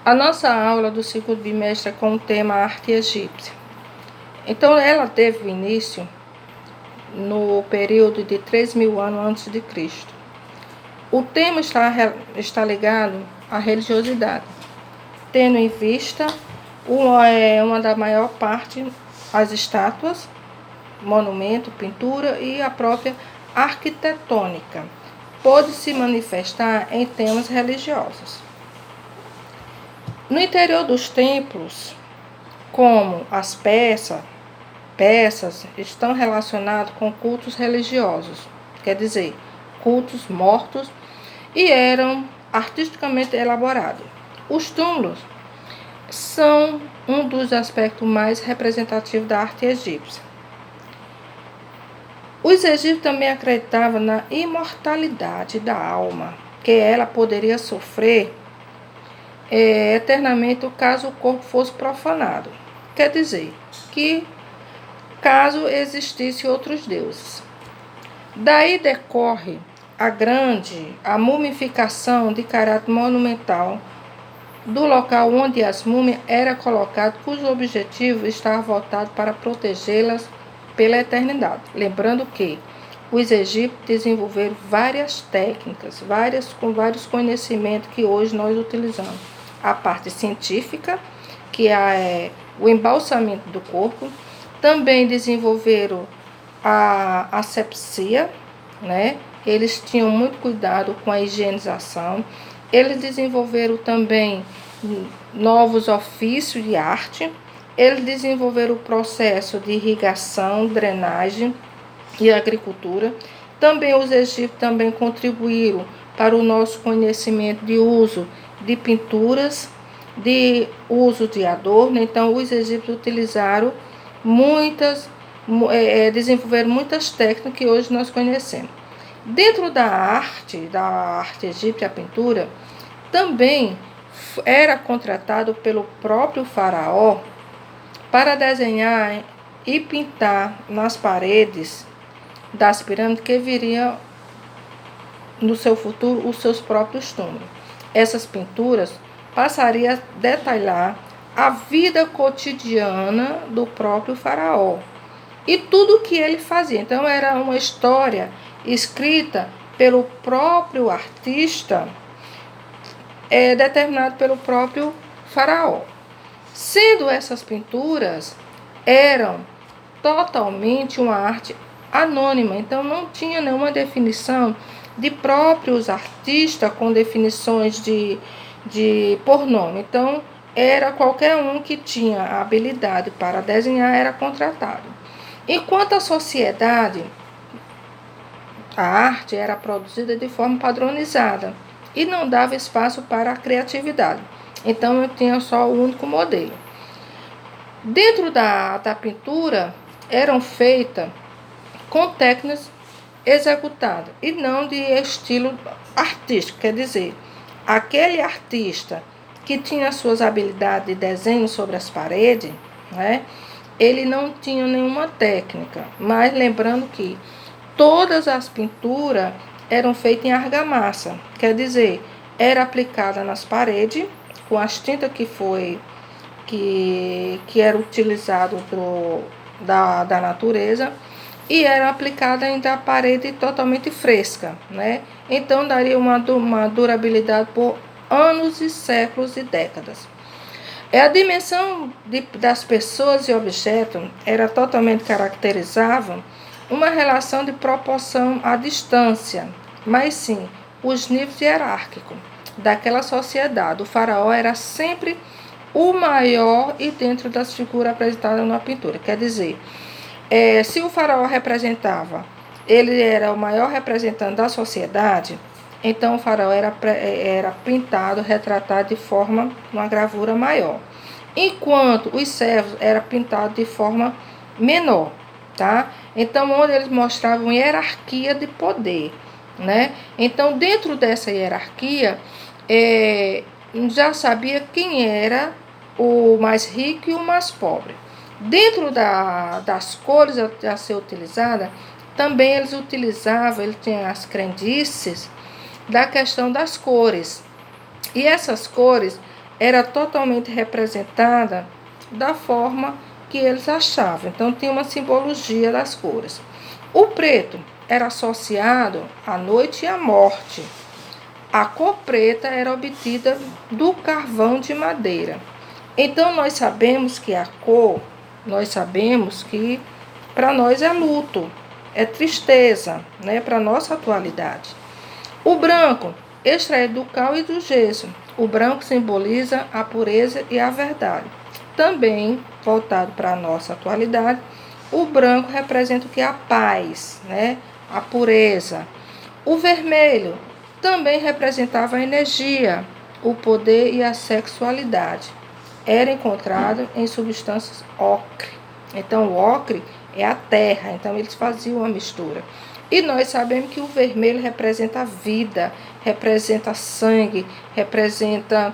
A nossa aula do segundo bimestre é com o tema arte egípcia. Então, ela teve início no período de 3.000 anos antes de Cristo. O tema está ligado à religiosidade, tendo em vista uma da maior parte as estátuas, monumento, pintura e a própria arquitetônica. Pode se manifestar em temas religiosos. No interior dos templos, como as peças estão relacionados com cultos religiosos, quer dizer, cultos mortos, e eram artisticamente elaborados. Os túmulos são um dos aspectos mais representativos da arte egípcia. Os egípcios também acreditavam na imortalidade da alma, que ela poderia sofrer eternamente caso o corpo fosse profanado. Quer dizer, que caso existissem outros deuses. Daí decorre a mumificação de caráter monumental do local onde as múmias eram colocadas, cujo objetivo estava voltado para protegê-las pela eternidade. Lembrando que os egípcios desenvolveram várias técnicas, com vários conhecimentos que hoje nós utilizamos. A parte científica, que é o embalsamento do corpo. Também desenvolveram a asepsia, né? Eles tinham muito cuidado com a higienização. Eles desenvolveram também novos ofícios de arte. Eles desenvolveram o processo de irrigação, drenagem e agricultura. Também os egípcios também contribuíram para o nosso conhecimento de uso de pinturas, de uso de adorno. Então, os egípcios utilizaram desenvolveram muitas técnicas que hoje nós conhecemos. Dentro da arte egípcia, a pintura, também era contratado pelo próprio faraó para desenhar e pintar nas paredes das pirâmides que viriam no seu futuro os seus próprios túmulos. Essas pinturas passariam a detalhar a vida cotidiana do próprio faraó e tudo o que ele fazia. Então, era uma história escrita pelo próprio artista, determinado pelo próprio faraó. Sendo essas pinturas, eram totalmente uma arte anônima, então não tinha nenhuma definição de próprios artistas com definições por nome. Então, era qualquer um que tinha a habilidade para desenhar, era contratado. Enquanto a sociedade, a arte era produzida de forma padronizada e não dava espaço para a criatividade. Então, eu tinha só o único modelo. Dentro da pintura, eram feitas com técnicas executadas e não de estilo artístico. Quer dizer, aquele artista que tinha suas habilidades de desenho sobre as paredes, né, ele não tinha nenhuma técnica. Mas lembrando que todas as pinturas eram feitas em argamassa. Quer dizer, era aplicada nas paredes com as tintas que era utilizado da natureza, e era aplicada ainda a parede totalmente fresca, né? Então daria uma durabilidade por anos e séculos e décadas. A dimensão das pessoas e objetos era totalmente caracterizava uma relação de proporção à distância, mas sim os níveis hierárquicos daquela sociedade. O faraó era sempre o maior e dentro das figuras apresentadas na pintura. Quer dizer, se o faraó representava, ele era o maior representante da sociedade, então o faraó era pintado, retratado de forma, uma gravura maior. Enquanto os servos eram pintados de forma menor, tá? Então, onde eles mostravam hierarquia de poder, né? Então, dentro dessa hierarquia, já sabia quem era o mais rico e o mais pobre. Dentro das cores a ser utilizada, também eles tinham as crendices da questão das cores. E essas cores era totalmente representada da forma que eles achavam. Então, tinha uma simbologia das cores. O preto era associado à noite e à morte. A cor preta era obtida do carvão de madeira. Então, nós sabemos que a cor, nós sabemos que para nós é luto, é tristeza, né, para a nossa atualidade. O branco, extraído do cal e do gesso. O branco simboliza a pureza e a verdade. Também, voltado para a nossa atualidade, o branco representa o que? A paz, né? A pureza. O vermelho também representava a energia, o poder e a sexualidade. Era encontrado em substâncias ocre. Então, o ocre é a terra, então eles faziam uma mistura. E nós sabemos que o vermelho representa a vida, representa sangue, representa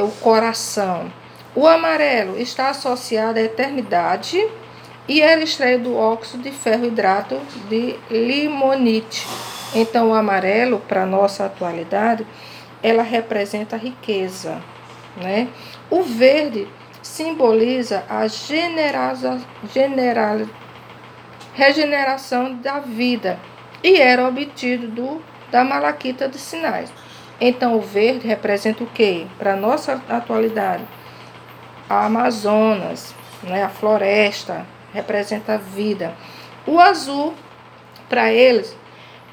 o coração. O amarelo está associado à eternidade e era extraído do óxido de ferro hidrato de limonite. Então, o amarelo, para a nossa atualidade, ela representa a riqueza, né? O verde simboliza a regeneração da vida e era obtido da malaquita de sinais. Então, o verde representa o quê? Para a nossa atualidade, a Amazonas, né? A floresta representa a vida. O azul, para eles,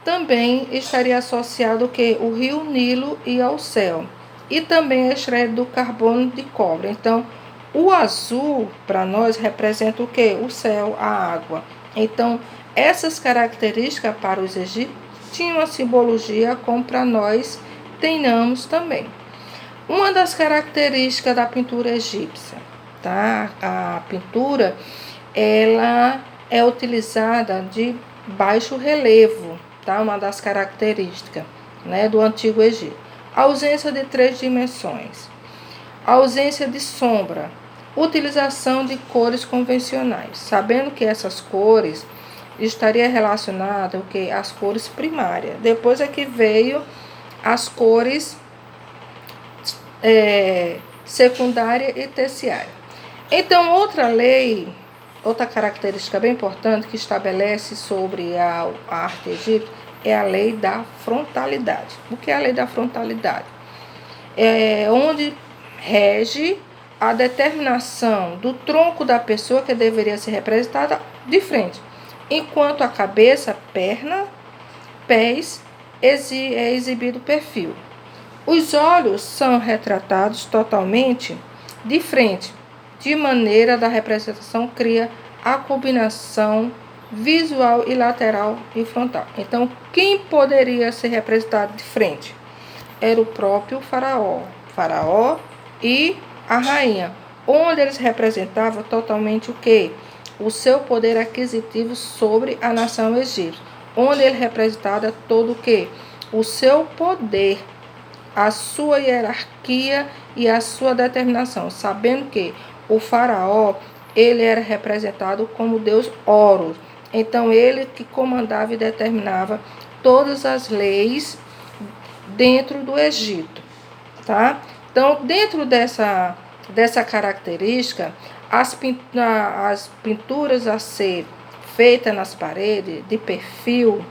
também estaria associado o quê? O rio Nilo e ao céu. E também é extraído do carbono de cobre. Então, o azul, para nós, representa o quê? O céu, a água. Então, essas características para os egípcios tinham uma simbologia como para nós tenhamos também. Uma das características da pintura egípcia, tá? A pintura, ela é utilizada de baixo relevo, tá? Uma das características, né, do Antigo Egito. A ausência de 3 dimensões, a ausência de sombra, utilização de cores convencionais, sabendo que essas cores estaria relacionada o que? As cores primárias. Depois é que veio as cores secundária e terciária. Então, outra lei, outra característica bem importante que estabelece sobre a arte egípcia é a lei da frontalidade. O que é a lei da frontalidade? É onde rege a determinação do tronco da pessoa que deveria ser representada de frente, enquanto a cabeça, perna, pés é exibido o perfil. Os olhos são retratados totalmente de frente, de maneira da representação cria a combinação visual e lateral e frontal. Então, quem poderia ser representado de frente? Era o próprio faraó e a rainha, onde eles representavam totalmente o quê? O seu poder aquisitivo sobre a nação egípcia, onde ele representava todo o quê? O seu poder, a sua hierarquia e a sua determinação, sabendo que o faraó, ele era representado como Deus Horus. Então, ele que comandava e determinava todas as leis dentro do Egito, tá? Então, dentro dessa característica, as pinturas a ser feitas nas paredes, de perfil,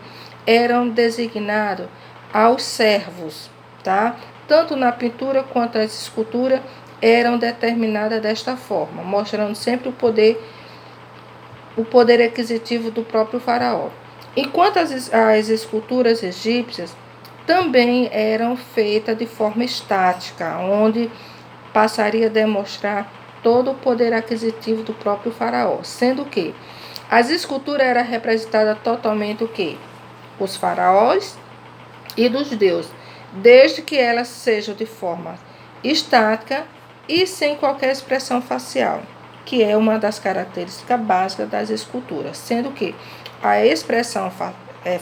eram designadas aos servos, tá? Tanto na pintura quanto as esculturas eram determinadas desta forma, mostrando sempre o poder aquisitivo do próprio faraó. Enquanto as esculturas egípcias também eram feitas de forma estática, onde passaria a demonstrar todo o poder aquisitivo do próprio faraó, sendo que as esculturas eram representadas totalmente o quê? Os faraós e dos deuses, desde que elas sejam de forma estática e sem qualquer expressão facial, que é uma das características básicas das esculturas, sendo que a expressão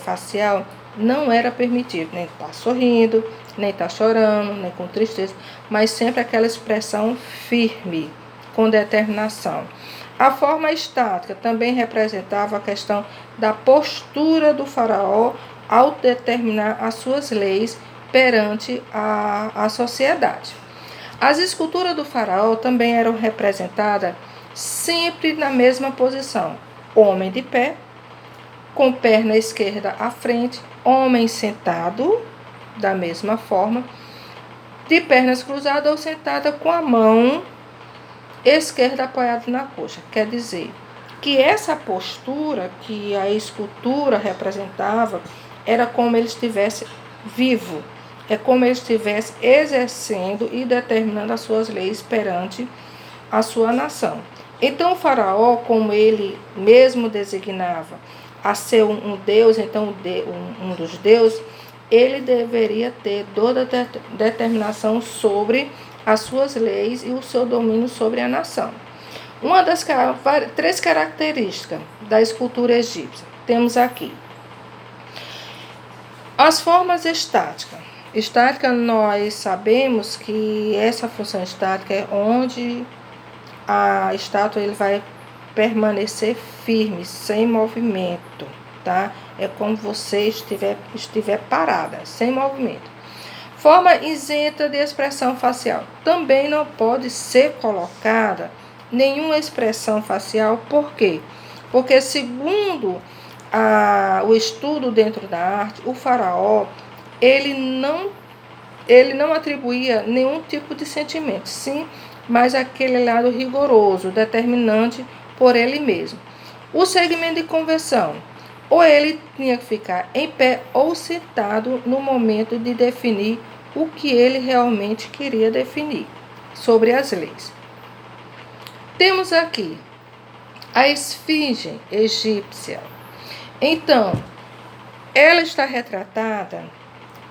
facial não era permitida, nem estar sorrindo, nem estar chorando, nem com tristeza, mas sempre aquela expressão firme, com determinação. A forma estática também representava a questão da postura do faraó ao determinar as suas leis perante a sociedade. As esculturas do faraó também eram representadas sempre na mesma posição: homem de pé, com perna esquerda à frente, homem sentado, da mesma forma, de pernas cruzadas ou sentada com a mão esquerda apoiada na coxa. Quer dizer que essa postura que a escultura representava era como ele estivesse vivo, é como ele estivesse exercendo e determinando as suas leis perante a sua nação. Então o faraó, como ele mesmo designava a ser um deus, então um dos deuses, ele deveria ter toda a determinação sobre as suas leis e o seu domínio sobre a nação. Uma das 3 características da escultura egípcia, temos aqui as formas estáticas. Estática, nós sabemos que essa função estática é onde a estátua ele vai permanecer firme, sem movimento, tá? É como você estiver parada, sem movimento. Forma isenta de expressão facial. Também não pode ser colocada nenhuma expressão facial. Por quê? Porque segundo o estudo dentro da arte, o faraó, ele não atribuía nenhum tipo de sentimento, sim, mas aquele lado rigoroso, determinante por ele mesmo. O segmento de conversão, ou ele tinha que ficar em pé ou sentado no momento de definir o que ele realmente queria definir sobre as leis. Temos aqui a esfinge egípcia. Então, ela está retratada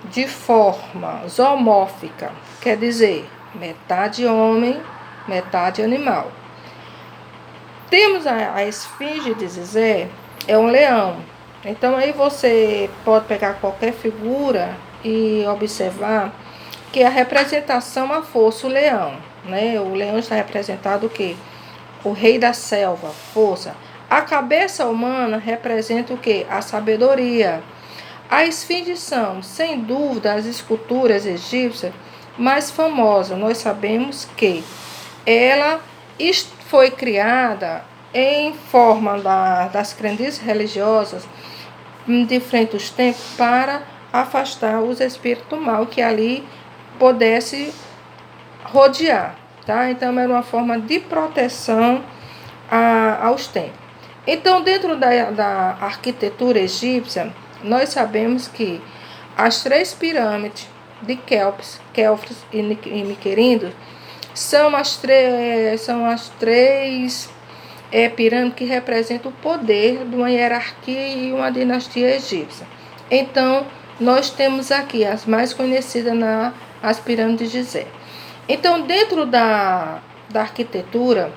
de forma zoomórfica, quer dizer, metade homem, metade animal. Temos a esfinge de Gizé, é um leão. Então aí você pode pegar qualquer figura e observar que a representação a força, o leão, né? O leão está representado o quê? O rei da selva, força. A cabeça humana representa o quê? A sabedoria. A esfinge são, sem dúvida, as esculturas egípcias mais famosas. Nós sabemos que ela foi criada em forma das crendices religiosas de frente aos tempos para afastar os espíritos mal que ali pudesse rodear, tá? Então era uma forma de proteção aos tempos. Então, dentro da arquitetura egípcia, nós sabemos que as 3 pirâmides de Kéops e Miquerindo são as três pirâmides que representam o poder de uma hierarquia e uma dinastia egípcia. Então, nós temos aqui as mais conhecidas as pirâmides de Gizé. Então, dentro da arquitetura,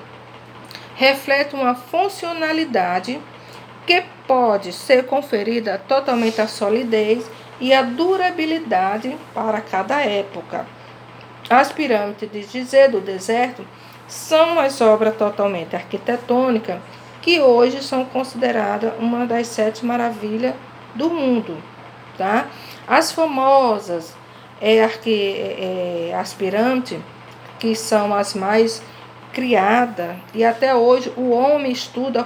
reflete uma funcionalidade que pode ser conferida totalmente a solidez e a durabilidade para cada época. As pirâmides de Gizé do deserto são as obras totalmente arquitetônicas que hoje são consideradas uma das 7 maravilhas do mundo, tá? As famosas as pirâmides, que são as mais criadas, e até hoje o homem estuda